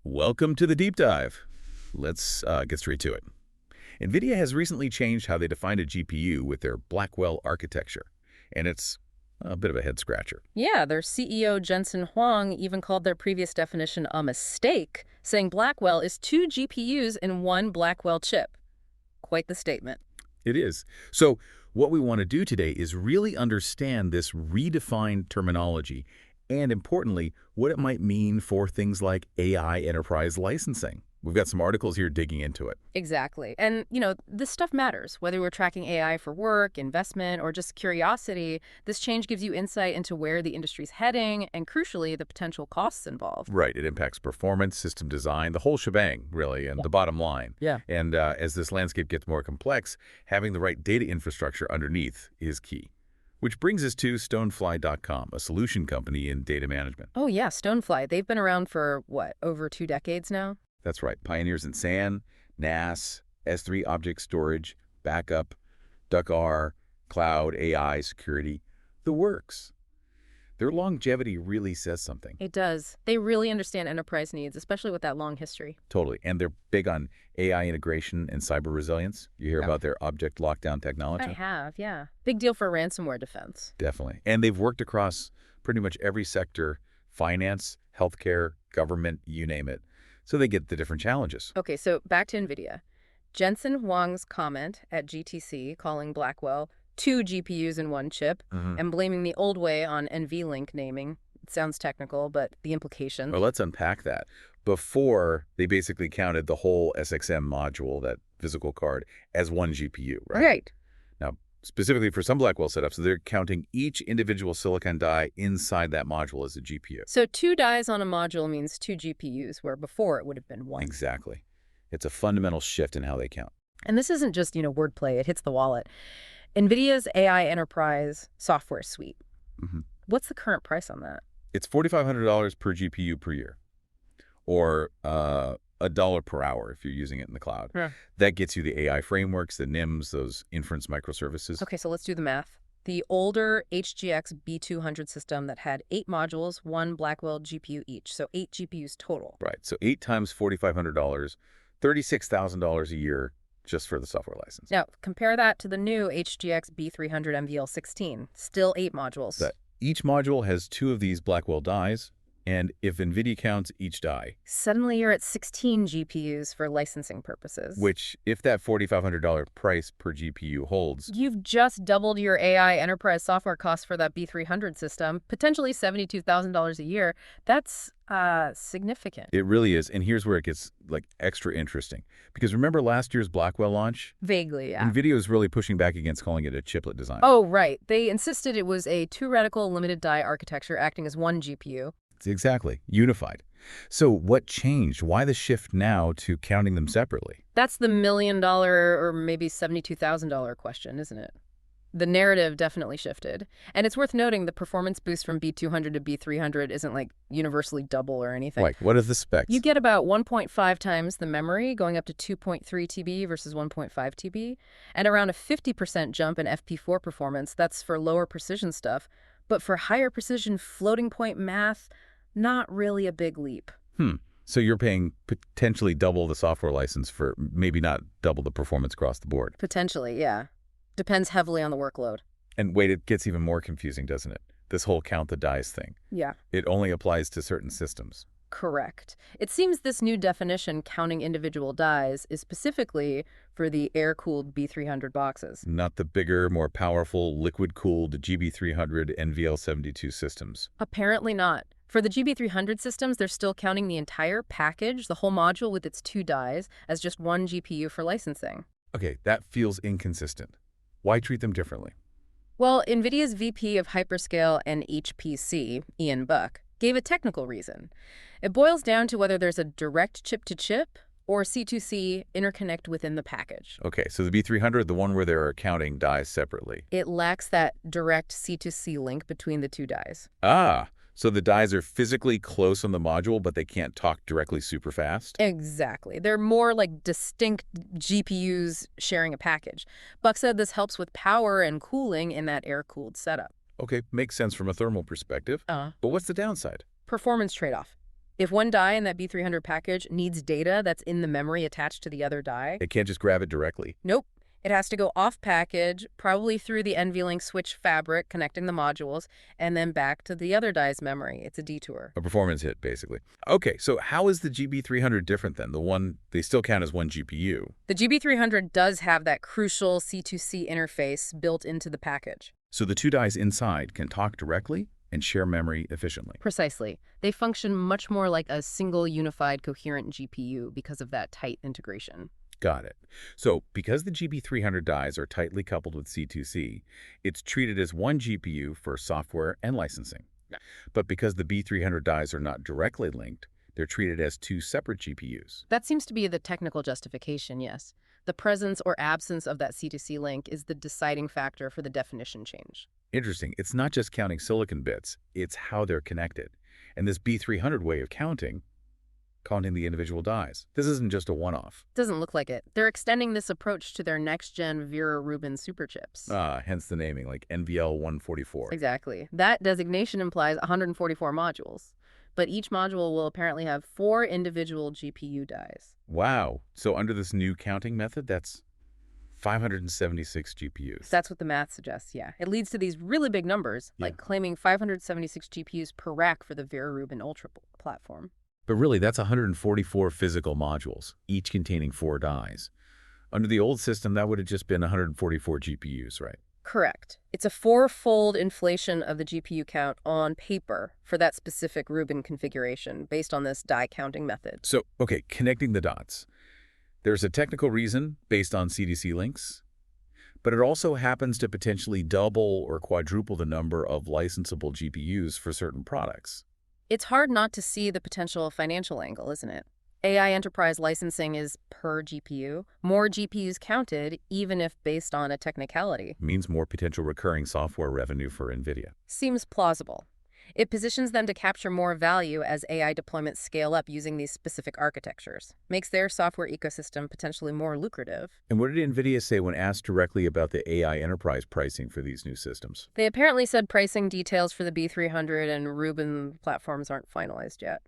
Welcome to the deep dive. Let's get straight to it. Nvidia has recently changed how they define a GPU with their Blackwell architecture, and it's a bit of a head-scratcher. Yeah, their CEO Jensen Huang even called their previous definition a mistake, saying Blackwell is two GPUs in one Blackwell chip. Quite the statement. It is. So what we want to do today is really understand this redefined terminology and, importantly, what it might mean for things like AI enterprise licensing. We've got some articles here digging into it. Exactly. And, this stuff matters. Whether we're tracking AI for work, investment, or just curiosity, this change gives you insight into where the industry's heading and, crucially, the potential costs involved. Right. It impacts performance, system design, the whole shebang, really, and the bottom line. Yeah. And as this landscape gets more complex, having the right data infrastructure underneath is key. Which brings us to StoneFly.com, a solution company in data management. Oh, yeah, StoneFly. They've been around for, what, over 2 decades now? That's right. Pioneers in SAN, NAS, S3 object storage, backup, DuckR, cloud, AI, security, the works. Their longevity really says something. It does. They really understand enterprise needs, especially with that long history. Totally. And they're big on AI integration and cyber resilience. You hear about their object lockdown technology? I have, yeah. Big deal for ransomware defense. Definitely. And they've worked across pretty much every sector, finance, healthcare, government, you name it. So they get the different challenges. Okay, so back to Nvidia. Jensen Huang's comment at GTC calling Blackwell two GPUs in one chip and blaming the old way on NVLink naming. It sounds technical, but the implications. Well, let's unpack that. Before, they basically counted the whole SXM module, that physical card, as one GPU, right? Right. Now, specifically for some Blackwell setups, they're counting each individual silicon die inside that module as a GPU. So 2 dies on a module means 2 GPUs, where before it would have been 1. Exactly. It's a fundamental shift in how they count. And this isn't just, wordplay. It hits the wallet. NVIDIA's AI Enterprise software suite. What's the current price on that? It's $4,500 per GPU per year, or $1 per hour if you're using it in the cloud. Yeah. That gets you the AI frameworks, the NIMs, those inference microservices. Okay, so let's do the math. The older HGX B200 system that had 8 modules, 1 Blackwell GPU each, so 8 GPUs total. Right, so 8 times $4,500, $36,000 a year just for the software license. Now, compare that to the new HGX B300 MVL16, still 8 modules. Each module has 2 of these Blackwell dies, and if NVIDIA counts each die, suddenly you're at 16 GPUs for licensing purposes. which, if that $4,500 price per GPU holds, You've just doubled your AI enterprise software costs for that B300 system, potentially $72,000 a year. That's significant. it really is. And here's where it gets extra interesting. Because remember last year's Blackwell launch? Vaguely, yeah. NVIDIA was really pushing back against calling it a chiplet design. Oh, right. They insisted it was a 2-reticle limited die architecture acting as 1 GPU. Exactly. Unified. So what changed? Why the shift now to counting them separately? That's the $1 million or maybe $72,000 question, isn't it? The narrative definitely shifted. And it's worth noting the performance boost from B200 to B300 isn't universally double or anything. What are the specs? You get about 1.5 times the memory, going up to 2.3 TB versus 1.5 TB, and around a 50% jump in FP4 performance. That's for lower precision stuff. But for higher precision floating point math, not really a big leap. So you're paying potentially double the software license for maybe not double the performance across the board. Potentially, yeah. Depends heavily on the workload. And wait, it gets even more confusing, doesn't it? This whole count the dies thing. Yeah. It only applies to certain systems. Correct. It seems this new definition counting individual dies is specifically for the air-cooled B300 boxes. Not the bigger, more powerful, liquid-cooled GB300 NVL72 systems. Apparently not. For the GB300 systems, they're still counting the entire package, the whole module with its 2 dies, as just 1 GPU for licensing. Okay, that feels inconsistent. Why treat them differently? Well, NVIDIA's VP of Hyperscale and HPC, Ian Buck, gave a technical reason. It boils down to whether there's a direct chip-to-chip or C2C interconnect within the package. Okay, so the B300, the one where they're counting dies separately. It lacks that direct C2C link between the 2 dies. So the dies are physically close on the module, but they can't talk directly super fast? Exactly. They're more like distinct GPUs sharing a package. Buck said this helps with power and cooling in that air-cooled setup. Okay, makes sense from a thermal perspective. But what's the downside? Performance trade-off. If one die in that B300 package needs data that's in the memory attached to the other die, It can't just grab it directly. nope. It has to go off package, probably through the NVLink switch fabric connecting the modules, and then back to the other die's memory. It's a detour. A performance hit, basically. Okay, so how is the GB300 different then? The one, they still count as one GPU. The GB300 does have that crucial C2C interface built into the package. So the two dies inside can talk directly and share memory efficiently. Precisely. They function much more like a single unified coherent GPU because of that tight integration. Got it. So because the GB300 dies are tightly coupled with C2C, it's treated as one GPU for software and licensing. But because the B300 dies are not directly linked, they're treated as two separate GPUs. That seems to be the technical justification, yes. The presence or absence of that C2C link is the deciding factor for the definition change. Interesting. It's not just counting silicon bits, it's how they're connected. And this B300 way of counting the individual dies. This isn't just a one-off. Doesn't look like it. They're extending this approach to their next-gen Vera Rubin superchips. Hence the naming, like NVL 144. Exactly. That designation implies 144 modules. But each module will apparently have 4 individual GPU dies. Wow. So under this new counting method, that's 576 GPUs. That's what the math suggests, yeah. It leads to these really big numbers, like claiming 576 GPUs per rack for the Vera Rubin Ultra platform. But really, that's 144 physical modules, each containing 4 dies. Under the old system, that would have just been 144 GPUs, right? Correct. It's a 4-fold inflation of the GPU count on paper for that specific Rubin configuration based on this die counting method. So, okay, connecting the dots. There's a technical reason based on CDC links, but it also happens to potentially double or quadruple the number of licensable GPUs for certain products. It's hard not to see the potential financial angle, isn't it? AI enterprise licensing is per GPU, more GPUs counted, even if based on a technicality. Means more potential recurring software revenue for Nvidia. Seems plausible. It positions them to capture more value as AI deployments scale up using these specific architectures. Makes their software ecosystem potentially more lucrative. And what did Nvidia say when asked directly about the AI enterprise pricing for these new systems? They apparently said pricing details for the B300 and Rubin platforms aren't finalized yet.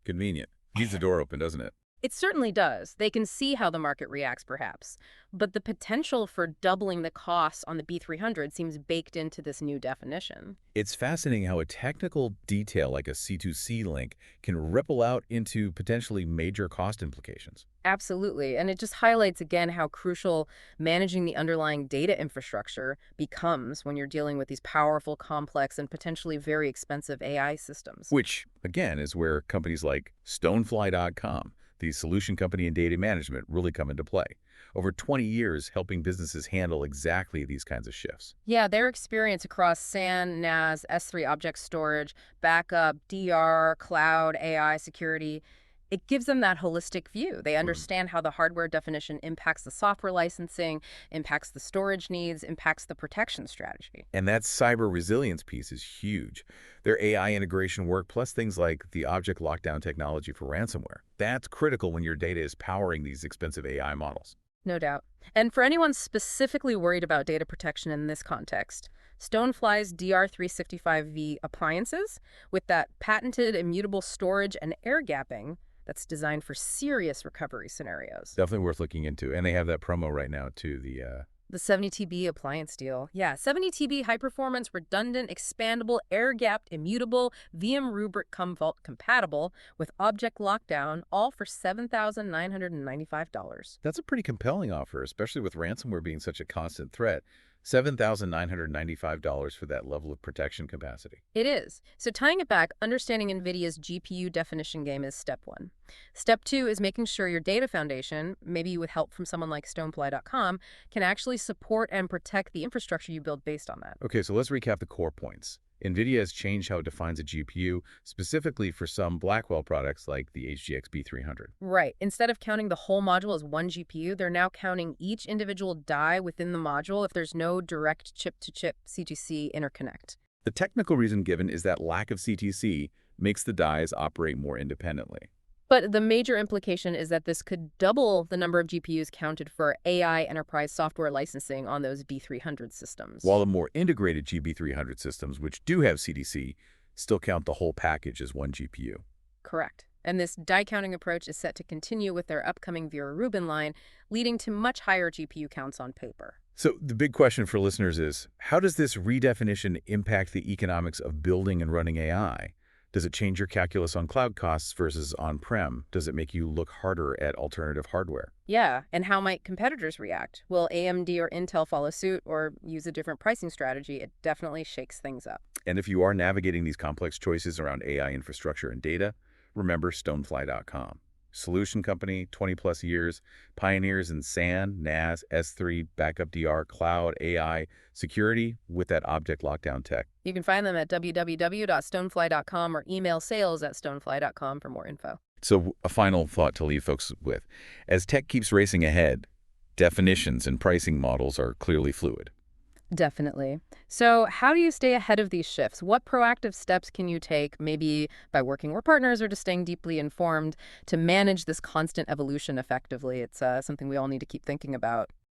Convenient. Keeps the door open, doesn't it? It certainly does. They can see how the market reacts, perhaps. But the potential for doubling the costs on the B300 seems baked into this new definition. It's fascinating how a technical detail like a C2C link can ripple out into potentially major cost implications. Absolutely. And it just highlights again how crucial managing the underlying data infrastructure becomes when you're dealing with these powerful, complex, and potentially very expensive AI systems. Which, again, is where companies like StoneFly.com, the solution company in data management, really come into play. Over 20 years helping businesses handle exactly these kinds of shifts. Yeah, their experience across SAN, NAS, S3 object storage, backup, DR, cloud, AI, security, it gives them that holistic view. They understand how the hardware definition impacts the software licensing, impacts the storage needs, impacts the protection strategy. And that cyber resilience piece is huge. Their AI integration work, plus things like the object lockdown technology for ransomware. That's critical when your data is powering these expensive AI models. No doubt. And for anyone specifically worried about data protection in this context, StoneFly's DR365V appliances, with that patented immutable storage and air gapping, that's designed for serious recovery scenarios. Definitely worth looking into. And they have that promo right now, too, The 70TB appliance deal. Yeah, 70TB high-performance, redundant, expandable, air-gapped, immutable, VM rubric cum vault compatible with object lockdown, all for $7,995. That's a pretty compelling offer, especially with ransomware being such a constant threat. $7,995 for that level of protection capacity. It is. So tying it back, understanding NVIDIA's GPU definition game is step 1. Step 2 is making sure your data foundation, maybe with help from someone like StoneFly.com, can actually support and protect the infrastructure you build based on that. Okay, so let's recap the core points. Nvidia has changed how it defines a GPU, specifically for some Blackwell products like the HGX B300. Right. Instead of counting the whole module as one GPU, they're now counting each individual die within the module if there's no direct chip-to-chip C2C interconnect. The technical reason given is that lack of CTC makes the dies operate more independently. But the major implication is that this could double the number of GPUs counted for AI enterprise software licensing on those B300 systems. While the more integrated GB300 systems, which do have CDC, still count the whole package as one GPU. Correct. And this die counting approach is set to continue with their upcoming Vera Rubin line, leading to much higher GPU counts on paper. So the big question for listeners is, how does this redefinition impact the economics of building and running AI? Does it change your calculus on cloud costs versus on-prem? Does it make you look harder at alternative hardware? Yeah, and how might competitors react? Will AMD or Intel follow suit or use a different pricing strategy? It definitely shakes things up. And if you are navigating these complex choices around AI infrastructure and data, remember StoneFly.com. Solution company, 20-plus years, pioneers in SAN, NAS, S3, backup DR, cloud, AI, security with that object lockdown tech. You can find them at www.stonefly.com or email sales@stonefly.com for more info. So a final thought to leave folks with. As tech keeps racing ahead, definitions and pricing models are clearly fluid. Definitely. So how do you stay ahead of these shifts? What proactive steps can you take, maybe by working with partners or just staying deeply informed, to manage this constant evolution effectively? It's something we all need to keep thinking about.